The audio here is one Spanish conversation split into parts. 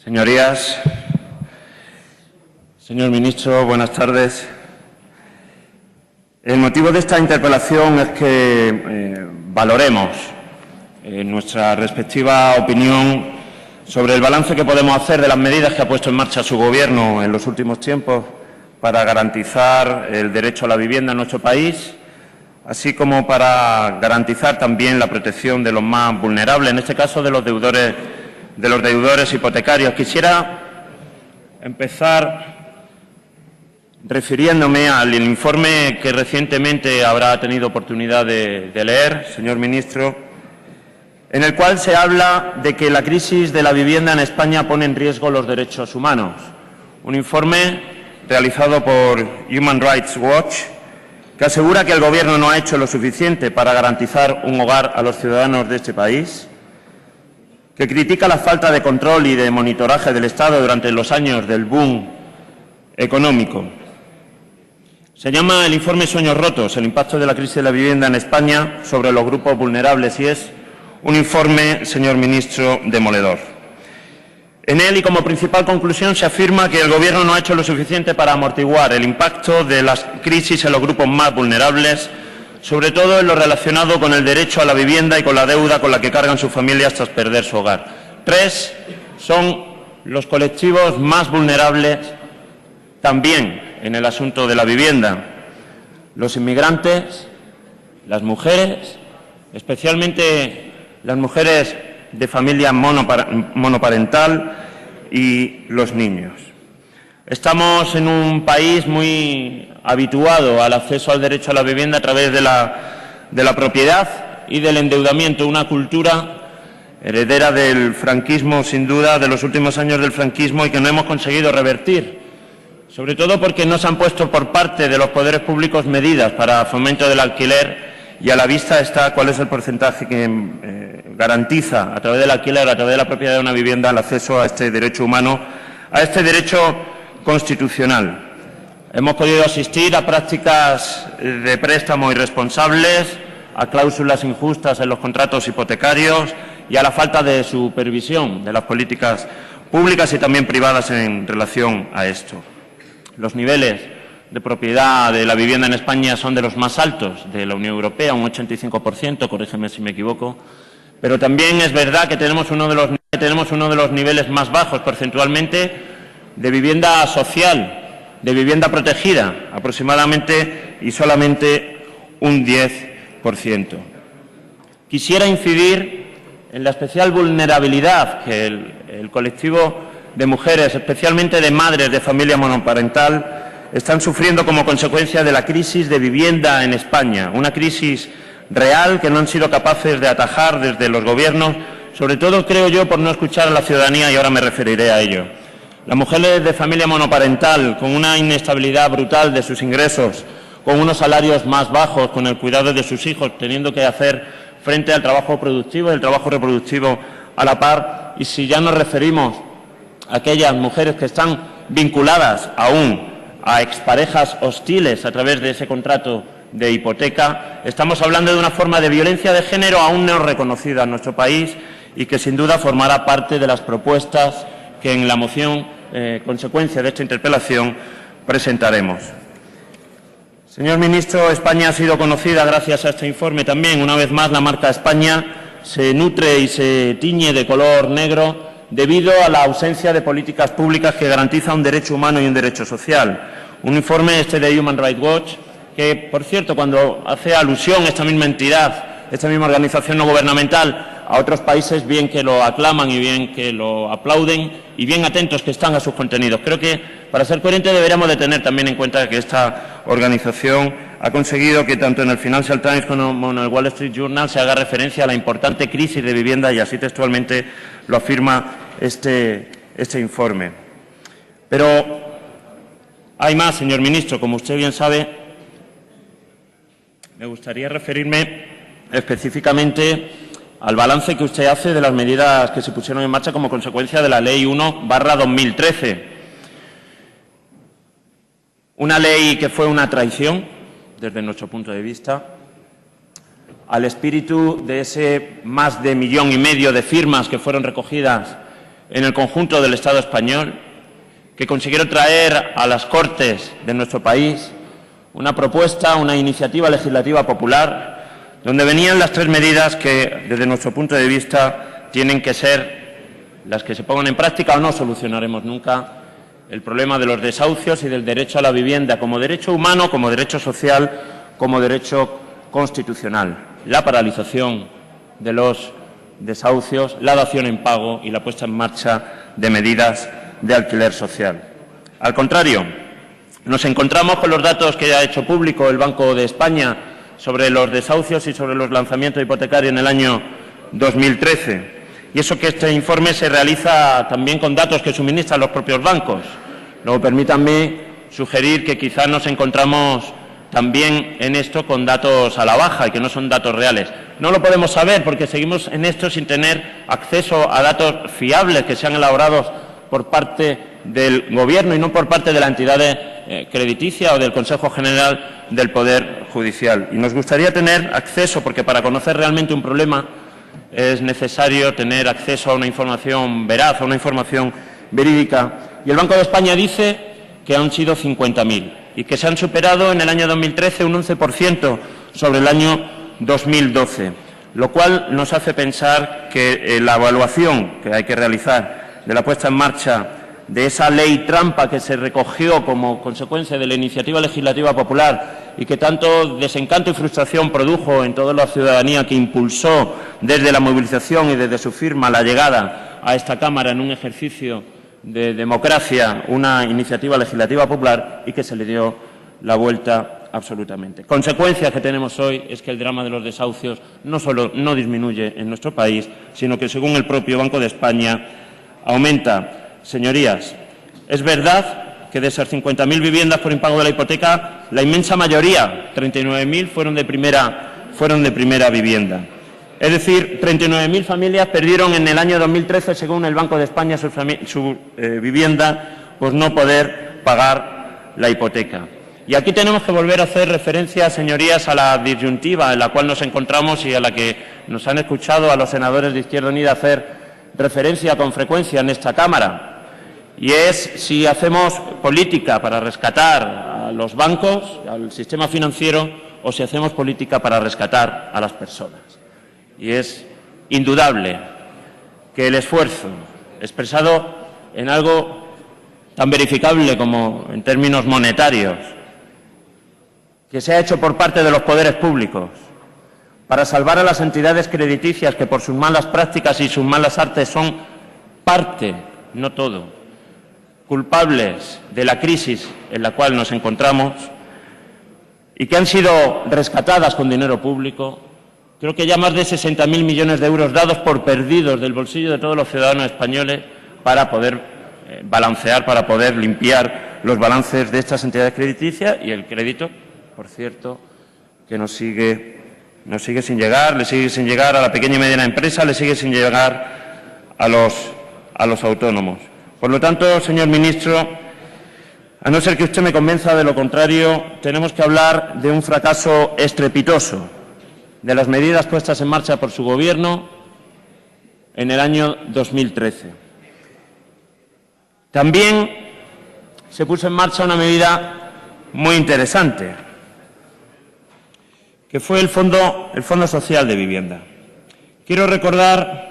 Señorías, señor ministro, buenas tardes. El motivo de esta interpelación es que valoremos nuestra respectiva opinión sobre el balance que podemos hacer de las medidas que ha puesto en marcha su Gobierno en los últimos tiempos para garantizar el derecho a la vivienda en nuestro país, así como para garantizar también la protección de los más vulnerables, en este caso de los deudores hipotecarios. Quisiera empezar refiriéndome al informe que recientemente habrá tenido oportunidad de leer, señor ministro, en el cual se habla de que la crisis de la vivienda en España pone en riesgo los derechos humanos. Un informe realizado por Human Rights Watch que asegura que el Gobierno no ha hecho lo suficiente para garantizar un hogar a los ciudadanos de este país, que critica la falta de control y de monitoraje del Estado durante los años del boom económico. Se llama el informe Sueños rotos, el impacto de la crisis de la vivienda en España sobre los grupos vulnerables, y es un informe, señor ministro, demoledor. En él, y como principal conclusión, se afirma que el Gobierno no ha hecho lo suficiente para amortiguar el impacto de la crisis en los grupos más vulnerables, sobre todo en lo relacionado con el derecho a la vivienda y con la deuda con la que cargan sus familias tras perder su hogar. 3 son los colectivos más vulnerables también en el asunto de la vivienda: los inmigrantes, las mujeres, especialmente las mujeres de familia monoparental, y los niños. Estamos en un país muy habituado al acceso al derecho a la vivienda a través de la propiedad y del endeudamiento, una cultura heredera del franquismo, sin duda, de los últimos años del franquismo, y que no hemos conseguido revertir, sobre todo porque no se han puesto por parte de los poderes públicos medidas para fomento del alquiler, y a la vista está cuál es el porcentaje que garantiza, a través del alquiler, a través de la propiedad de una vivienda, el acceso a este derecho humano, a este derecho constitucional. Hemos podido asistir a prácticas de préstamo irresponsables, a cláusulas injustas en los contratos hipotecarios y a la falta de supervisión de las políticas públicas y también privadas en relación a esto. Los niveles de propiedad de la vivienda en España son de los más altos de la Unión Europea, un 85%, corrígeme si me equivoco, pero también es verdad que tenemos uno de los niveles más bajos porcentualmente de vivienda social, de vivienda protegida, aproximadamente y solamente un 10%. Quisiera incidir en la especial vulnerabilidad que el colectivo de mujeres, especialmente de madres de familia monoparental, están sufriendo como consecuencia de la crisis de vivienda en España, una crisis real que no han sido capaces de atajar desde los Gobiernos, sobre todo, creo yo, por no escuchar a la ciudadanía, y ahora me referiré a ello. Las mujeres de familia monoparental, con una inestabilidad brutal de sus ingresos, con unos salarios más bajos, con el cuidado de sus hijos, teniendo que hacer frente al trabajo productivo y el trabajo reproductivo a la par, y si ya nos referimos a aquellas mujeres que están vinculadas aún a exparejas hostiles a través de ese contrato de hipoteca, estamos hablando de una forma de violencia de género aún no reconocida en nuestro país y que sin duda formará parte de las propuestas que en la moción, consecuencia de esta interpelación, presentaremos. Señor ministro, España ha sido conocida gracias a este informe también. Una vez más, la marca España se nutre y se tiñe de color negro debido a la ausencia de políticas públicas que garantizan un derecho humano y un derecho social. Un informe, este de Human Rights Watch, que, por cierto, cuando hace alusión esta misma entidad, esta misma organización no gubernamental, a otros países, bien que lo aclaman y bien que lo aplauden y bien atentos que están a sus contenidos. Creo que, para ser coherentes, deberíamos de tener también en cuenta que esta organización ha conseguido que tanto en el Financial Times como en el Wall Street Journal se haga referencia a la importante crisis de vivienda, y así textualmente lo afirma este informe. Pero hay más, señor ministro. Como usted bien sabe, me gustaría referirme específicamente al balance que usted hace de las medidas que se pusieron en marcha como consecuencia de la Ley 1/2013. Una ley que fue una traición, desde nuestro punto de vista, al espíritu de ese más de 1,5 millones de firmas que fueron recogidas en el conjunto del Estado español, que consiguieron traer a las Cortes de nuestro país una propuesta, una iniciativa legislativa popular, donde venían las 3 medidas que, desde nuestro punto de vista, tienen que ser las que se pongan en práctica o no solucionaremos nunca el problema de los desahucios y del derecho a la vivienda como derecho humano, como derecho social, como derecho constitucional. La paralización de los desahucios, la dación en pago y la puesta en marcha de medidas de alquiler social. Al contrario, nos encontramos con los datos que ha hecho público el Banco de España sobre los desahucios y sobre los lanzamientos hipotecarios en el año 2013. Y eso que este informe se realiza también con datos que suministran los propios bancos. Luego, permítanme sugerir que quizás nos encontramos también en esto con datos a la baja y que no son datos reales. No lo podemos saber porque seguimos en esto sin tener acceso a datos fiables que sean elaborados por parte del Gobierno y no por parte de la entidad crediticia o del Consejo General del Poder Judicial. Y nos gustaría tener acceso, porque para conocer realmente un problema es necesario tener acceso a una información veraz, a una información verídica. Y el Banco de España dice que han sido 50.000 y que se han superado en el año 2013 un 11% sobre el año 2012, lo cual nos hace pensar que la evaluación que hay que realizar de la puesta en marcha de esa ley trampa que se recogió como consecuencia de la iniciativa legislativa popular y que tanto desencanto y frustración produjo en toda la ciudadanía que impulsó desde la movilización y desde su firma la llegada a esta Cámara en un ejercicio de democracia, una iniciativa legislativa popular y que se le dio la vuelta absolutamente. Consecuencia que tenemos hoy es que el drama de los desahucios no solo no disminuye en nuestro país, sino que, según el propio Banco de España, aumenta. Señorías, es verdad que de esas 50.000 viviendas por impago de la hipoteca, la inmensa mayoría, 39.000, fueron de primera vivienda. Es decir, 39.000 familias perdieron en el año 2013, según el Banco de España, su vivienda por no poder pagar la hipoteca. Y aquí tenemos que volver a hacer referencia, señorías, a la disyuntiva en la cual nos encontramos y a la que nos han escuchado a los senadores de Izquierda Unida hacer referencia con frecuencia en esta Cámara. Y es si hacemos política para rescatar a los bancos, al sistema financiero, o si hacemos política para rescatar a las personas. Y es indudable que el esfuerzo expresado en algo tan verificable como en términos monetarios, que se ha hecho por parte de los poderes públicos para salvar a las entidades crediticias que por sus malas prácticas y sus malas artes son parte, no todo, culpables de la crisis en la cual nos encontramos y que han sido rescatadas con dinero público. Creo que ya más de 60.000 millones de euros dados por perdidos del bolsillo de todos los ciudadanos españoles para poder balancear, para poder limpiar los balances de estas entidades crediticias y el crédito, por cierto, que nos sigue sin llegar, le sigue sin llegar a la pequeña y mediana empresa, le sigue sin llegar a los autónomos. Por lo tanto, señor ministro, a no ser que usted me convenza de lo contrario, tenemos que hablar de un fracaso estrepitoso de las medidas puestas en marcha por su Gobierno en el año 2013. También se puso en marcha una medida muy interesante, que fue el Fondo Social de Vivienda. Quiero recordar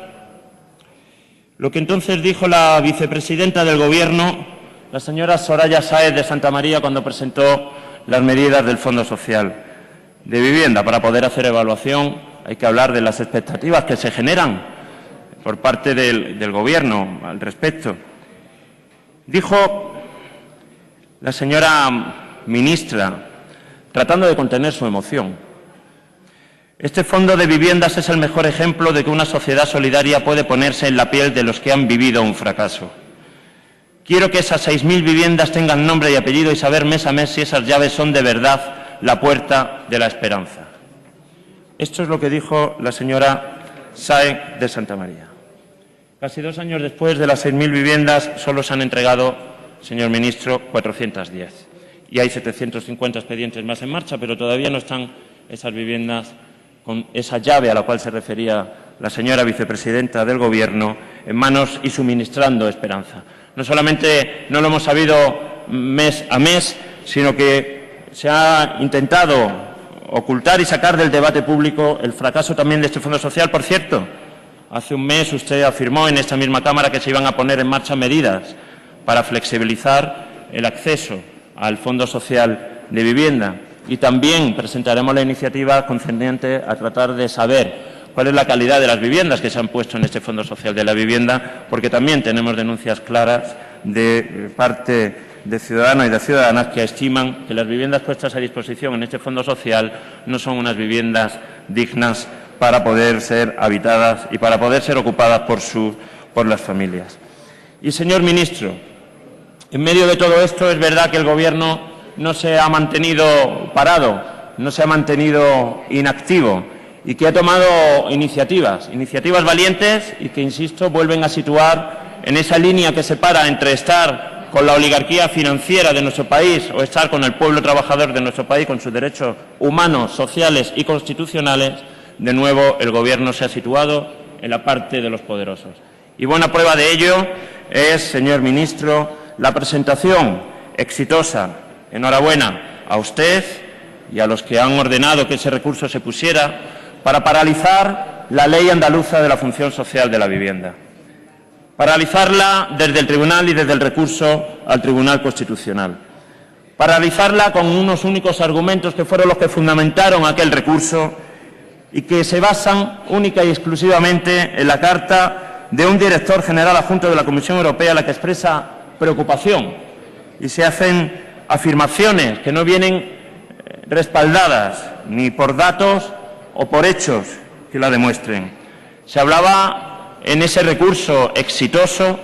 lo que entonces dijo la vicepresidenta del Gobierno, la señora Soraya Sáez de Santamaría, cuando presentó las medidas del Fondo Social de Vivienda. Para poder hacer evaluación hay que hablar de las expectativas que se generan por parte del Gobierno al respecto. Dijo la señora ministra, tratando de contener su emoción: este fondo de viviendas es el mejor ejemplo de que una sociedad solidaria puede ponerse en la piel de los que han vivido un fracaso. Quiero que esas 6.000 viviendas tengan nombre y apellido y saber mes a mes si esas llaves son de verdad la puerta de la esperanza. Esto es lo que dijo la señora Sáez de Santamaría. Casi 2 años después, de las 6.000 viviendas solo se han entregado, señor ministro, 410. Y hay 750 expedientes más en marcha, pero todavía no están esas viviendas con esa llave a la cual se refería la señora vicepresidenta del Gobierno, en manos y suministrando esperanza. No solamente no lo hemos sabido mes a mes, sino que se ha intentado ocultar y sacar del debate público el fracaso también de este Fondo Social. Por cierto, hace un mes usted afirmó en esta misma Cámara que se iban a poner en marcha medidas para flexibilizar el acceso al Fondo Social de Vivienda. Y también presentaremos la iniciativa concerniente a tratar de saber cuál es la calidad de las viviendas que se han puesto en este Fondo Social de la Vivienda, porque también tenemos denuncias claras de parte de ciudadanos y de ciudadanas que estiman que las viviendas puestas a disposición en este Fondo Social no son unas viviendas dignas para poder ser habitadas y para poder ser ocupadas por las familias. Y, señor ministro, en medio de todo esto es verdad que el Gobierno no se ha mantenido parado, no se ha mantenido inactivo y que ha tomado iniciativas valientes y que, insisto, vuelven a situar en esa línea que separa entre estar con la oligarquía financiera de nuestro país o estar con el pueblo trabajador de nuestro país, con sus derechos humanos, sociales y constitucionales. De nuevo, el Gobierno se ha situado en la parte de los poderosos. Y buena prueba de ello es, señor ministro, la presentación exitosa, enhorabuena a usted y a los que han ordenado que ese recurso se pusiera, para paralizar la Ley Andaluza de la Función Social de la Vivienda. Paralizarla desde el Tribunal y desde el recurso al Tribunal Constitucional. Paralizarla con unos únicos argumentos que fueron los que fundamentaron aquel recurso y que se basan única y exclusivamente en la carta de un director general adjunto de la Comisión Europea, la que expresa preocupación y se hacen afirmaciones que no vienen respaldadas ni por datos o por hechos que la demuestren. Se hablaba en ese recurso exitoso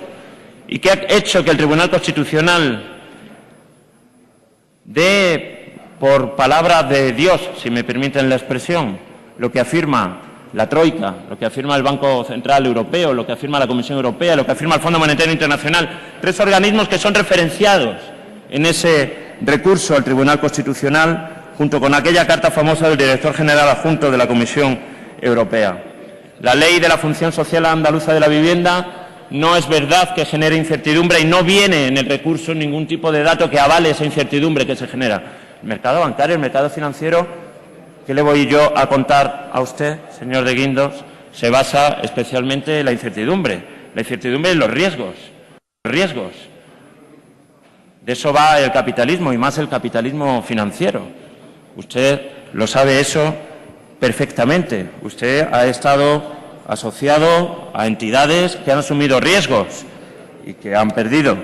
y que ha hecho que el Tribunal Constitucional dé por palabra de Dios, si me permiten la expresión, lo que afirma la Troika, lo que afirma el Banco Central Europeo, lo que afirma la Comisión Europea, lo que afirma el Fondo Monetario Internacional, tres organismos que son referenciados en ese recurso al Tribunal Constitucional, junto con aquella carta famosa del director general adjunto de la Comisión Europea. La Ley de la Función Social Andaluza de la Vivienda no es verdad que genere incertidumbre y no viene en el recurso ningún tipo de dato que avale esa incertidumbre que se genera. El mercado bancario, el mercado financiero, ¿qué le voy yo a contar a usted, señor de Guindos? Se basa especialmente en la incertidumbre y los riesgos. De eso va el capitalismo y más el capitalismo financiero. Usted lo sabe eso perfectamente. Usted ha estado asociado a entidades que han asumido riesgos y que han perdido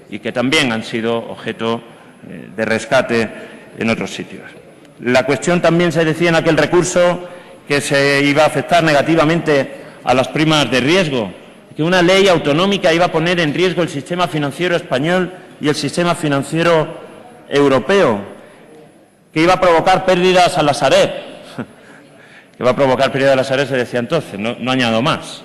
y que también han sido objeto de rescate en otros sitios. La cuestión también se decía en aquel recurso que se iba a afectar negativamente a las primas de riesgo, que una ley autonómica iba a poner en riesgo el sistema financiero español y el sistema financiero europeo, que iba a provocar pérdidas a la Sareb. Que va a provocar pérdidas a la Sareb se decía entonces, no añado más.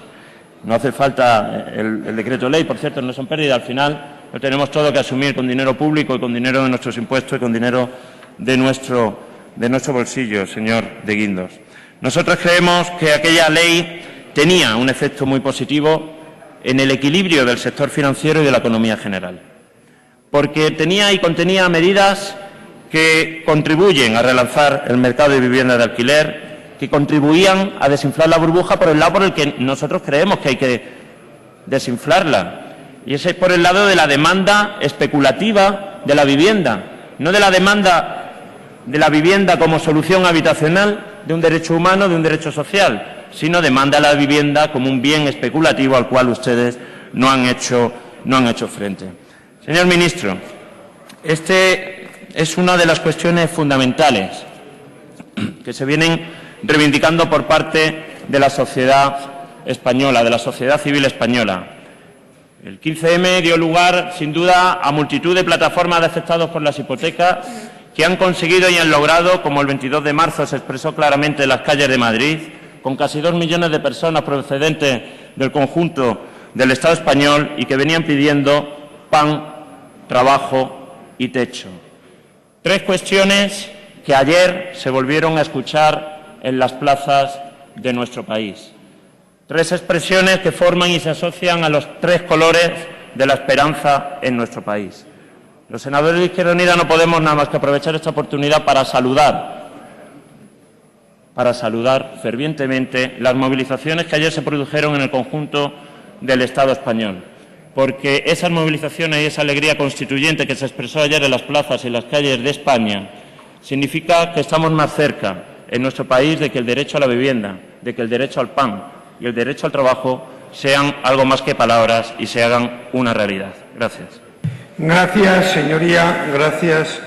No hace falta el decreto ley, por cierto, no son pérdidas, al final lo tenemos todo que asumir con dinero público y con dinero de nuestros impuestos y con dinero de nuestro bolsillo, señor de Guindos. Nosotros creemos que aquella ley tenía un efecto muy positivo en el equilibrio del sector financiero y de la economía general, porque tenía y contenía medidas que contribuyen a relanzar el mercado de vivienda de alquiler, que contribuían a desinflar la burbuja por el lado por el que nosotros creemos que hay que desinflarla, y ese es por el lado de la demanda especulativa de la vivienda, no de la demanda de la vivienda como solución habitacional de un derecho humano, de un derecho social, sino demanda la vivienda como un bien especulativo al cual ustedes no han hecho frente. Señor ministro, es una de las cuestiones fundamentales que se vienen reivindicando por parte de la sociedad española, de la sociedad civil española. El 15M dio lugar, sin duda, a multitud de plataformas de afectados por las hipotecas que han conseguido y han logrado, como el 22 de marzo se expresó claramente en las calles de Madrid, con casi 2 millones de personas procedentes del conjunto del Estado español y que venían pidiendo pan, trabajo y techo. Tres cuestiones que ayer se volvieron a escuchar en las plazas de nuestro país. Tres expresiones que forman y se asocian a los tres colores de la esperanza en nuestro país. Los senadores de Izquierda Unida no podemos nada más que aprovechar esta oportunidad para saludar fervientemente las movilizaciones que ayer se produjeron en el conjunto del Estado español, porque esas movilizaciones y esa alegría constituyente que se expresó ayer en las plazas y las calles de España significa que estamos más cerca en nuestro país de que el derecho a la vivienda, de que el derecho al pan y el derecho al trabajo sean algo más que palabras y se hagan una realidad. Gracias. Gracias, señoría. Gracias.